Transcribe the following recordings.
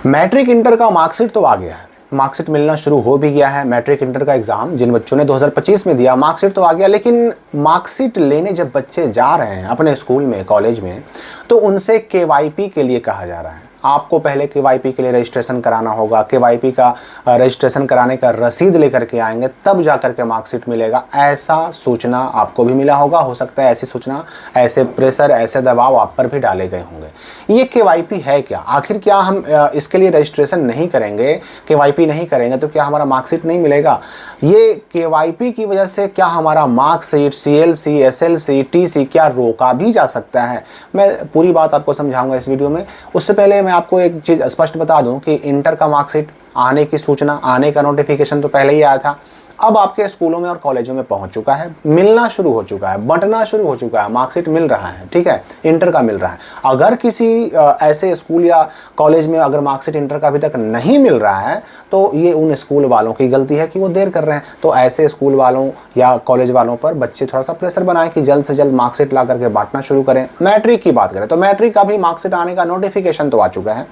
Matric inter का marksheet तो आ गया है, मार्कशीट मिलना शुरू हो भी गया है। मैट्रिक इंटर का एग्ज़ाम जिन बच्चों ने 2025 में दिया, मार्कशीट तो आ गया, लेकिन मार्कशीट लेने जब बच्चे जा रहे हैं अपने स्कूल में, कॉलेज में, तो उनसे केवाईपी के लिए कहा जा रहा है। आपको पहले केवाईपी के लिए रजिस्ट्रेशन कराना होगा, केवाईपी का रजिस्ट्रेशन कराने का रसीद लेकर के आएंगे, तब जा कर के मार्कशीट मिलेगा। ऐसा सूचना आपको भी मिला होगा, हो सकता है ऐसी सूचना, ऐसे प्रेशर, ऐसे दबाव आप पर भी डाले गए होंगे। ये केवाईपी है क्या? आखिर क्या हम इसके लिए रजिस्ट्रेशन नहीं करेंगे, केवाईपी नहीं करेंगे तो क्या हमारा मार्कशीट नहीं मिलेगा? ये केवाईपी की वजह से क्या हमारा मार्कशीट, सीएलसी, एसएलसी, टीसी क्या रोका भी जा सकता है? मैं पूरी बात आपको समझाऊंगा इस वीडियो में। उससे पहले मैं आपको एक चीज़ स्पष्ट बता दूं कि इंटर का मार्कशीट आने की सूचना, आने का नोटिफिकेशन तो पहले ही आया था। अब आपके स्कूलों में और कॉलेजों में पहुंच चुका है, मिलना शुरू हो चुका है, बंटना शुरू हो चुका है, मार्कशीट मिल रहा है, ठीक है, इंटर का मिल रहा है। अगर किसी ऐसे स्कूल या कॉलेज में अगर मार्कशीट इंटर का अभी तक नहीं मिल रहा है, तो ये उन स्कूल वालों की गलती है कि वो देर कर रहे हैं। तो ऐसे स्कूल वालों या कॉलेज वालों पर बच्चे थोड़ा सा प्रेशर बनाएं कि जल्द से जल्द मार्कशीट ला करके बांटना शुरू करें। मैट्रिक की बात करें तो मैट्रिक का भी मार्कशीट आने का नोटिफिकेशन तो आ चुका है,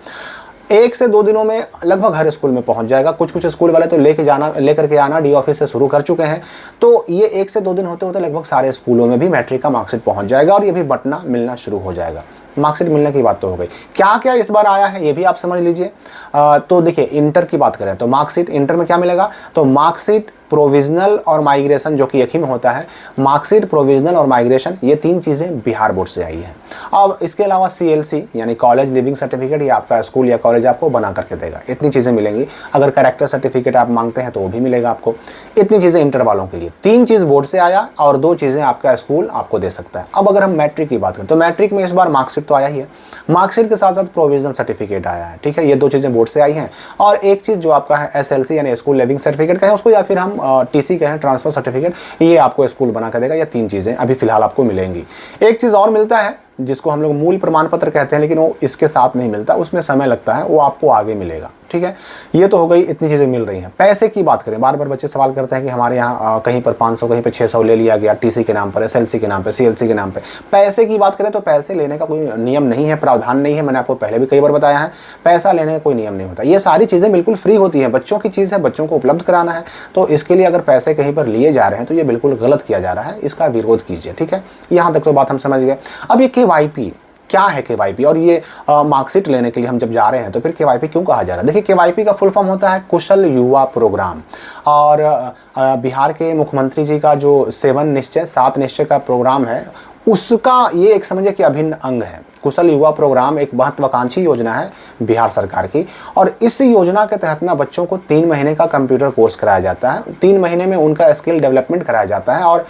1 से 2 दिनों में लगभग हर स्कूल में पहुंच जाएगा। कुछ स्कूल वाले तो लेकर के आना डी ऑफिस से शुरू कर चुके हैं। तो ये 1 से 2 दिन होते होते लगभग सारे स्कूलों में भी मैट्रिक का मार्कशीट पहुंच जाएगा और ये भी बंटना, मिलना शुरू हो जाएगा। मार्कशीट मिलने की बात तो हो गई, क्या क्या इस बार आया है ये भी आप समझ लीजिए। तो देखिए, इंटर की बात करें तो मार्कशीट इंटर में क्या मिलेगा, तो मार्कशीट, प्रोविजनल और माइग्रेशन, जो कि एक ही में होता है। मार्कशीट, प्रोविजनल और माइग्रेशन, ये 3 चीज़ें बिहार बोर्ड से आई हैं। अब इसके अलावा सीएलसी यानी कॉलेज लिविंग सर्टिफिकेट, ये आपका स्कूल या कॉलेज आपको बना करके देगा। इतनी चीज़ें मिलेंगी। अगर कैरेक्टर सर्टिफिकेट आप मांगते हैं तो वो भी मिलेगा आपको। इतनी चीज़ें इंटर वालों के लिए। 3 चीज़ बोर्ड से आया और 2 चीज़ें आपका स्कूल आपको दे सकता है। अब अगर हम मैट्रिक की बात करें तो मैट्रिक में इस बार मार्कशीट तो आया ही है, मार्कशीट के साथ साथ प्रोविजनल सर्टिफिकेट आया है, ठीक है। ये 2 चीज़ें बोर्ड से आई हैं। और एक चीज़ जो आपका है एसएलसी यानी स्कूल लिविंग सर्टिफिकेट कहें उसको, या फिर हम टीसी कहें, ट्रांसफर सर्टिफिकेट, ये आपको स्कूल बना कर देगा। ये 3 चीज़ें अभी फिलहाल आपको मिलेंगी। एक चीज़ और मिलता है जिसको हम लोग मूल प्रमाण पत्र कहते हैं, लेकिन वो इसके साथ नहीं मिलता, उसमें समय लगता है, वो आपको आगे मिलेगा, ठीक है। ये तो हो गई, इतनी चीज़ें मिल रही हैं। पैसे की बात करें, बार बार बच्चे सवाल करते हैं कि हमारे यहाँ कहीं पर 500, कहीं पर 600 ले लिया गया टीसी के नाम पर, एसएलसी के नाम पर, सीएलसी के नाम पर। पैसे की बात करें तो पैसे लेने का कोई नियम नहीं है, प्रावधान नहीं है। मैंने आपको पहले भी कई बार बताया है, पैसा लेने का कोई नियम नहीं होता। ये सारी चीज़ें बिल्कुल फ्री होती हैं, बच्चों की चीज़ है, बच्चों को उपलब्ध कराना है। तो इसके लिए अगर पैसे कहीं पर लिए जा रहे हैं तो ये बिल्कुल गलत किया जा रहा है, इसका विरोध कीजिए, ठीक है। यहाँ तक तो बात हम समझ गए। अब ये केवाईपी क्या है, केवाईपी, और ये मार्कशीट लेने के लिए हम जब जा रहे हैं तो फिर केवाईपी क्यों कहा जा रहा है? देखिए, केवाईपी का फुल फॉर्म होता है कुशल युवा प्रोग्राम। और बिहार के मुख्यमंत्री जी का जो 7 निश्चय का प्रोग्राम है, उसका ये एक समझिए कि अभिन्न अंग है। कुशल युवा प्रोग्राम एक महत्वाकांक्षी योजना है बिहार सरकार की, और इस योजना के तहत ना बच्चों को 3 महीने का कंप्यूटर कोर्स कराया जाता है। 3 महीने में उनका स्किल डेवलपमेंट कराया जाता है, और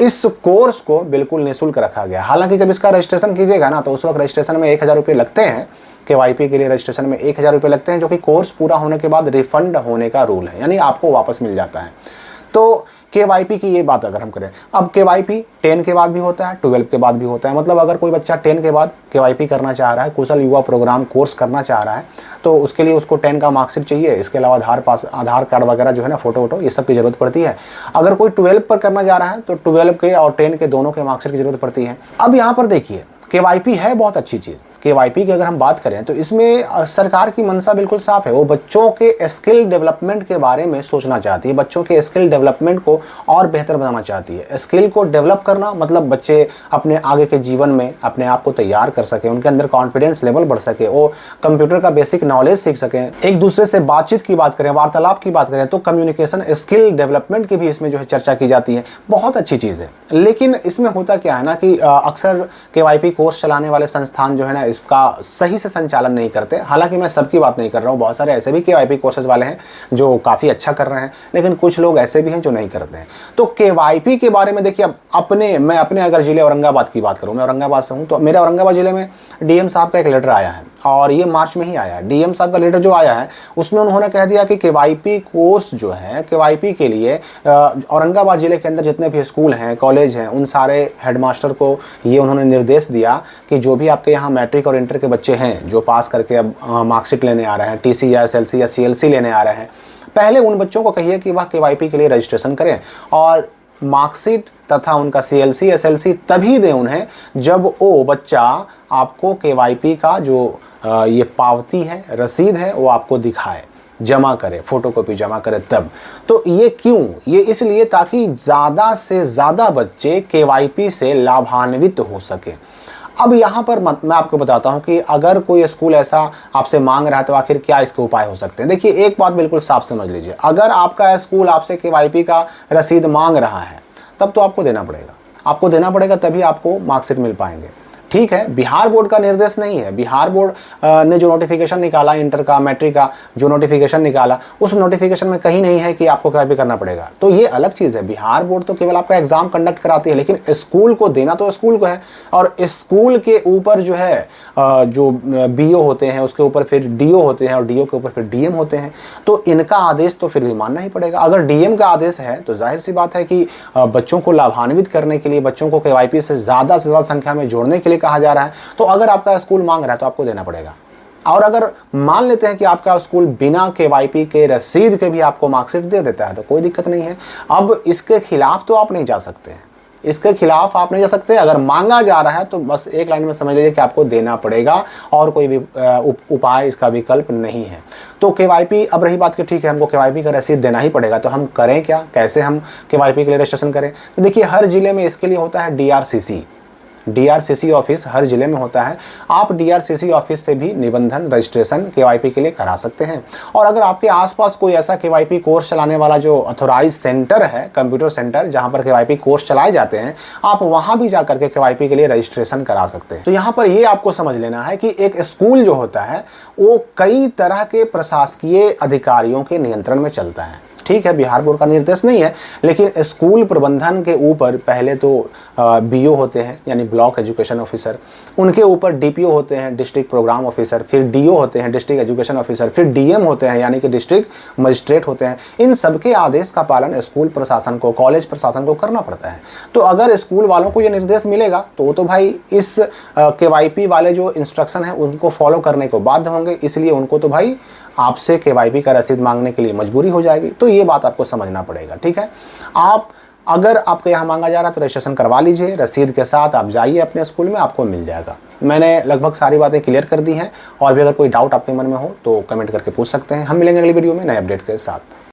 इस कोर्स को बिल्कुल निःशुल्क रखा गया। हालांकि जब इसका रजिस्ट्रेशन कीजिएगा ना, तो उस वक्त रजिस्ट्रेशन में 1000 रुपये लगते हैं। केवाईपी के लिए रजिस्ट्रेशन में 1000 रुपये लगते हैं, जो कि कोर्स पूरा होने के बाद रिफंड होने का रूल है, यानी आपको वापस मिल जाता है। तो केवाईपी की ये बात अगर हम करें, अब केवाईपी 10 के बाद भी होता है, 12 के बाद भी होता है। मतलब अगर कोई बच्चा 10 के बाद केवाईपी करना चाह रहा है, कुशल युवा प्रोग्राम कोर्स करना चाह रहा है, तो उसके लिए उसको 10 का मार्कशीट चाहिए। इसके अलावा आधार कार्ड वगैरह जो है ना, फोटो ये सब की जरूरत पड़ती है। अगर कोई 12 पर करना चाह रहा है तो 12 के और 10 के दोनों के मार्कशीट की जरूरत पड़ती है। अब यहाँ पर देखिए, केवाईपी है बहुत अच्छी चीज़। केवाईपी की अगर हम बात करें तो इसमें सरकार की मंशा बिल्कुल साफ है। वो बच्चों के स्किल डेवलपमेंट के बारे में सोचना चाहती है, बच्चों के स्किल डेवलपमेंट को और बेहतर बनाना चाहती है। स्किल को डेवलप करना मतलब बच्चे अपने आगे के जीवन में अपने आप को तैयार कर सकें, उनके अंदर कॉन्फिडेंस लेवल बढ़ सके, वो कंप्यूटर का बेसिक नॉलेज सीख सकें। एक दूसरे से बातचीत की बात करें, वार्तालाप की बात करें, तो कम्युनिकेशन स्किल डेवलपमेंट की भी इसमें जो है चर्चा की जाती है। बहुत अच्छी चीज़ है। लेकिन इसमें होता क्या है ना कि अक्सर केवाईपी कोर्स चलाने वाले संस्थान जो है ना, इसका सही से संचालन नहीं करते। हालांकि मैं सबकी बात नहीं कर रहा हूँ, बहुत सारे ऐसे भी केवाईपी कोर्सेज वाले हैं जो काफ़ी अच्छा कर रहे हैं, लेकिन कुछ लोग ऐसे भी हैं जो नहीं करते हैं। तो केवाईपी के बारे में देखिए, मैं अपने अगर जिले औरंगाबाद की बात करूँ, मैं औरंगाबाद से हूँ, तो मेरे औरंगाबाद जिले में डीएम साहब का एक लेटर आया है, और ये मार्च में ही आया है। डीएम साहब का लेटर जो आया है उसमें उन्होंने कह दिया कि केवाईपी कोर्स जो है, केवाईपी के लिए औरंगाबाद जिले के अंदर जितने भी स्कूल हैं, कॉलेज हैं, उन सारे हेडमास्टर को ये उन्होंने निर्देश दिया कि जो भी आपके यहाँ मैट्रिक और इंटर के बच्चे हैं जो पास करके अब मार्कशीट लेने आ रहे हैं, टीसी या एसएलसी या सीएलसी लेने आ रहे हैं, पहले उन बच्चों को कहिए कि वह केवाईपी के लिए रजिस्ट्रेशन करें, और मार्कशीट तथा उनका सीएलसी एसएलसी तभी दें उन्हें जब वो बच्चा आपको केवाईपी का जो ये पावती है, रसीद है, वो आपको दिखाए, जमा करे, फोटोकॉपी जमा करे तब। तो ये क्यों? ये इसलिए ताकि ज़्यादा से ज़्यादा बच्चे केवाईपी से लाभान्वित हो सके। अब यहाँ पर मैं आपको बताता हूँ कि अगर कोई स्कूल ऐसा आपसे मांग रहा है तो आखिर क्या इसके उपाय हो सकते हैं। देखिए, एक बात बिल्कुल साफ समझ लीजिए, अगर आपका स्कूल आपसे केवाईपी का रसीद मांग रहा है तब तो आपको देना पड़ेगा, आपको देना पड़ेगा, तभी आपको मार्कशीट मिल पाएंगे। ठीक है, बिहार बोर्ड का निर्देश नहीं है। बिहार बोर्ड ने जो नोटिफिकेशन निकाला, इंटर का, मैट्रिक का जो नोटिफिकेशन निकाला, उस नोटिफिकेशन में कहीं नहीं है कि आपको केवाईपी करना पड़ेगा। तो ये अलग चीज़ है। बिहार बोर्ड तो केवल आपका एग्जाम कंडक्ट कराती है, लेकिन स्कूल को देना तो स्कूल को है। और स्कूल के ऊपर जो है जो बीओ होते हैं, उसके ऊपर फिर डीओ होते हैं, और डीओ के ऊपर फिर डीएम होते हैं। तो इनका आदेश तो फिर भी मानना ही पड़ेगा। अगर डीएम का आदेश है तो जाहिर सी बात है कि बच्चों को लाभान्वित करने के लिए, बच्चों को केवाईपी से ज़्यादा संख्या में जोड़ने के लिए कहा जा रहा है, तो अगर आपका स्कूल मांग रहा है तो आपको देना पड़ेगा। और अगर मान लेते हैं कि आपका स्कूल बिना केवाईपी के रसीद के भी आपको मार्कशीट दे देता है तो कोई दिक्कत नहीं है। अब इसके खिलाफ तो आप नहीं जा सकते हैं, इसके खिलाफ आप नहीं जा सकते। अगर मांगा जा रहा है तो बस एक लाइन में समझ लीजिए कि आपको देना पड़ेगा, और कोई भी उपाय, इसका विकल्प नहीं है। तो केवाईपी, अब रही बात कि ठीक है हमको केवाईपी का रसीद देना ही पड़ेगा, तो हम करें क्या, कैसे हम केवाईपी के लिए रजिस्ट्रेशन करें? तो देखिए, हर जिले में इसके लिए होता है डीआरसीसी ऑफिस, हर जिले में होता है। आप डीआरसीसी ऑफिस से भी निबंधन, रजिस्ट्रेशन केवाईपी के लिए करा सकते हैं। और अगर आपके आसपास कोई ऐसा केवाईपी कोर्स चलाने वाला जो अथॉराइज सेंटर है, कंप्यूटर सेंटर, जहां पर केवाईपी कोर्स चलाए जाते हैं, आप वहां भी जाकर के केवाईपी के लिए रजिस्ट्रेशन करा सकते हैं। तो यहाँ पर ये आपको समझ लेना है कि एक स्कूल जो होता है वो कई तरह के प्रशासकीय अधिकारियों के नियंत्रण में चलता है। ठीक है, बिहार बोर्ड का निर्देश नहीं है, लेकिन स्कूल प्रबंधन के ऊपर पहले तो बीओ होते हैं, यानी ब्लॉक एजुकेशन ऑफिसर, उनके ऊपर डीपीओ होते हैं, डिस्ट्रिक्ट प्रोग्राम ऑफिसर, फिर डीओ होते हैं, डिस्ट्रिक्ट एजुकेशन ऑफिसर, फिर डीएम होते हैं, यानी कि डिस्ट्रिक्ट मजिस्ट्रेट होते हैं। इन सबके आदेश का पालन स्कूल प्रशासन को, कॉलेज प्रशासन को करना पड़ता है। तो अगर स्कूल वालों को ये निर्देश मिलेगा तो भाई इस केवाईपी वाले जो इंस्ट्रक्शन है उनको फॉलो करने को बाध्य होंगे, इसलिए उनको तो भाई आपसे केवाईपी का रसीद मांगने के लिए मजबूरी हो जाएगी। तो ये बात आपको समझना पड़ेगा। ठीक है, अगर आपके यहाँ मांगा जा रहा है तो रजिस्ट्रेशन करवा लीजिए, रसीद के साथ आप जाइए अपने स्कूल में, आपको मिल जाएगा। मैंने लगभग सारी बातें क्लियर कर दी हैं, और भी अगर कोई डाउट आपके मन में हो तो कमेंट करके पूछ सकते हैं। हम मिलेंगे अगली वीडियो में नए अपडेट के साथ।